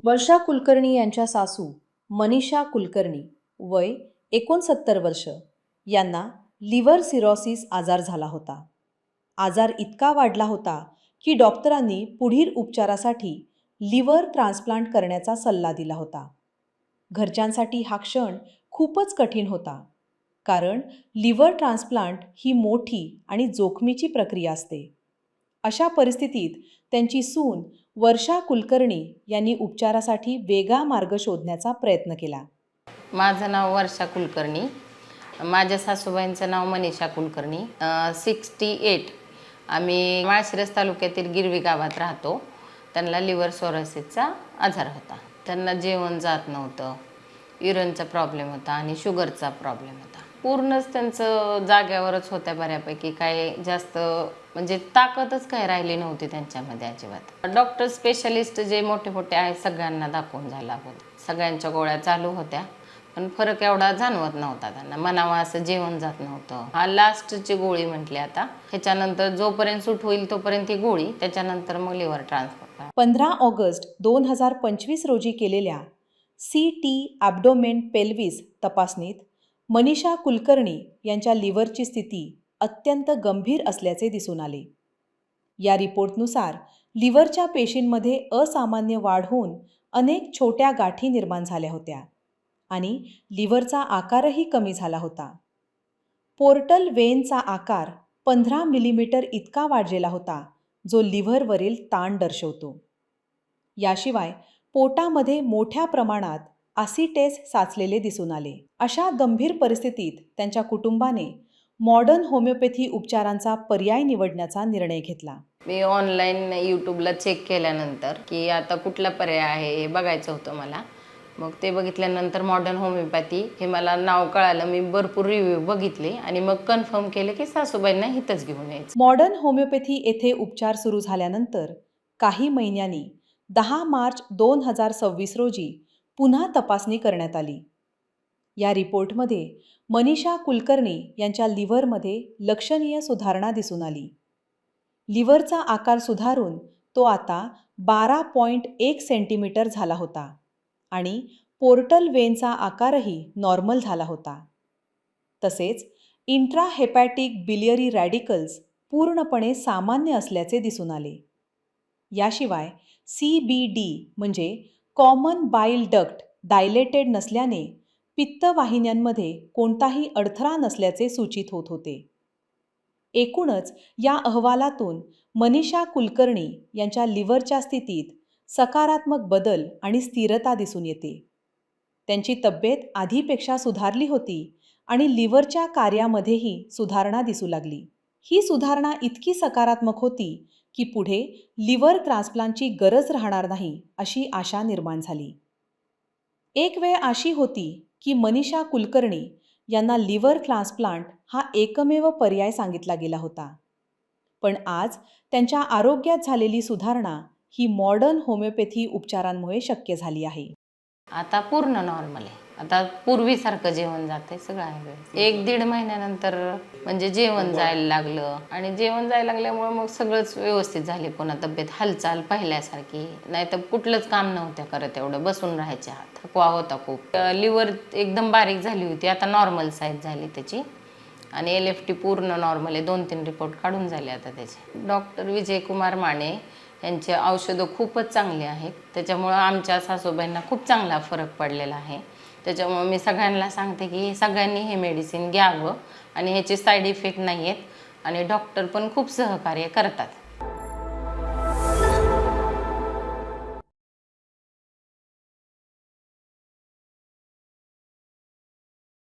वर्षा कुलकर्णी यांच्या सासू मनीषा कुलकर्णी वय 69 वर्ष यांना लिव्हर सिरोसिस आजार झाला होता. आजार इतका वाढला होता की डॉक्टरांनी पुढील उपचारासाठी लिव्हर ट्रान्सप्लांट करण्याचा सल्ला दिला होता. घरच्यांसाठी हा क्षण खूपच कठीण होता, कारण लिव्हर ट्रान्सप्लांट ही मोठी आणि जोखमीची प्रक्रिया असते. अशा परिस्थितीत त्यांची सून वर्षा कुलकर्णी यांनी उपचारासाठी वेगळा मार्ग शोधण्याचा प्रयत्न केला. माझं नाव वर्षा कुलकर्णी. माझ्या सासूबाईंचं नाव मनीषा कुलकर्णी. 68. आम्ही माळशिरस तालुक्यातील गिरवी गावात राहतो. त्यांना लिव्हर सिरोसिसचा आजार होता. त्यांना जेवण जात नव्हतं, युरिनचा प्रॉब्लेम होता आणि शुगरचा प्रॉब्लेम होता. पूर्णच त्यांचं जाग्यावरच होत्या बऱ्यापैकी. काय जास्त म्हणजे ताकदच काय राहिली नव्हती त्यांच्यामध्ये अजिबात. डॉक्टर स्पेशलिस्ट जे मोठे मोठे आहेत सगळ्यांना दाखवून झाला होता. सगळ्यांच्या गोळ्या चालू होत्या, पण फरक एवढा जाणवत नव्हता त्यांना. मनावा असं जेवण जात नव्हतं. हा लास्टची गोळी म्हटली आता. ह्याच्यानंतर जोपर्यंत सूट होईल तोपर्यंत ही गोळी, त्याच्यानंतर मग लिव्हर ट्रान्सप्लांट. 15 ऑगस्ट 2025 रोजी केलेल्या CT ॲब्डोमेन पेल्विस तपासणीत मनीषा कुलकर्णी यांच्या लिव्हरची स्थिती अत्यंत गंभीर असल्याचे दिसून आले. या रिपोर्टनुसार लिव्हरच्या पेशींमध्ये असामान्य वाढ होऊन अनेक छोट्या गाठी निर्माण झाल्या होत्या आणि लिव्हरचा आकारही कमी झाला होता. पोर्टल वेनचा आकार 15 मिलीमीटर इतका वाढलेला होता, जो लिव्हरवरील ताण दर्शवतो. याशिवाय पोटामध्ये मोठ्या प्रमाणात ॲसिटेस साचलेले दिसून आले. अशा गंभीर परिस्थितीत त्यांच्या कुटुंबाने मॉडर्न होमिओपॅथी उपचारांचा पर्याय निवडण्याचा निर्णय घेतला. मी ऑनलाईन यूट्यूबला चेक केल्यानंतर की आता कुठला पर्याय आहे हे बघायचं होतं मला. मग ते बघितल्यानंतर मॉडर्न होमिओपॅथी हे मला नाव कळालं. मी भरपूर रिव्ह्यू बघितले आणि मग कन्फर्म केलं की सासूबाईंना इथंच घेऊन यायचं. मॉडर्न होमिओपॅथी येथे उपचार सुरू झाल्यानंतर काही महिन्यांनी 10 मार्च 2026 रोजी पुन्हा तपासणी करण्यात आली. या रिपोर्टमध्ये मनीषा कुलकर्णी यांच्या लिव्हरमध्ये लक्षणीय सुधारणा दिसून आली. लिव्हरचा आकार सुधारून तो आता 12.1 सेंटीमीटर झाला होता आणि पोर्टल वेनचा आकारही नॉर्मल झाला होता. तसेच इंट्राहेपॅटिक बिलियरी रॅडिकल्स पूर्णपणे सामान्य असल्याचे दिसून आले. याशिवाय CBD म्हणजे कॉमन बाईल डक्ट डायलेटेड नसल्याने पित्तवाहिन्यांमध्ये कोणताही अडथळा नसल्याचे सूचित होत होते. एकूणच या अहवालातून मनीषा कुलकर्णी यांच्या लिव्हरच्या स्थितीत सकारात्मक बदल आणि स्थिरता दिसून येते. त्यांची तब्येत आधीपेक्षा सुधारली होती आणि लिव्हरच्या कार्यामध्येही सुधारणा दिसू लागली. ही सुधारणा इतकी सकारात्मक होती की पुढे लिव्हर ट्रान्सप्लांटची गरज राहणार नाही अशी आशा निर्माण झाली. एक वेळ अशी होती की मनीषा कुलकर्णी यांना लिव्हर ट्रान्सप्लांट हा एकमेव पर्याय सांगितला गेला होता. पण आज त्यांच्या आरोग्यात झालेली सुधारणा ही मॉडर्न होमिओपॅथी उपचारांमुळे शक्य झाली आहे. आता पूर्ण नॉर्मल आहे. आता पूर्वीसारखं जेवण जाते सगळं आहे. 1-1.5 महिन्यानंतर म्हणजे जेवण जायला लागलं आणि जेवण जायला लागल्यामुळे मग सगळंच व्यवस्थित झाली. पुन्हा तब्येत हालचाल पहिल्यासारखी. नाही तर कुठलंच काम नव्हतं करत, एवढं बसून राहायच्या. थकवा होता खूप. लिव्हर एकदम बारीक झाली होती, आता नॉर्मल साईज झाली त्याची आणि LFT पूर्ण नॉर्मल आहे. 2-3 रिपोर्ट काढून झाले आता त्याचे. डॉक्टर विजयकुमार माने यांचे औषधं खूपच चांगली आहेत. त्याच्यामुळं आमच्या सासूबाईंना खूप चांगला फरक पडलेला आहे. त्याच्यामुळं मी सगळ्यांना सांगते की सगळ्यांनी हे मेडिसिन घ्यावं आणि ह्याचे साईड इफेक्ट नाही आहेत आणि डॉक्टर पण खूप सहकार्य करतात.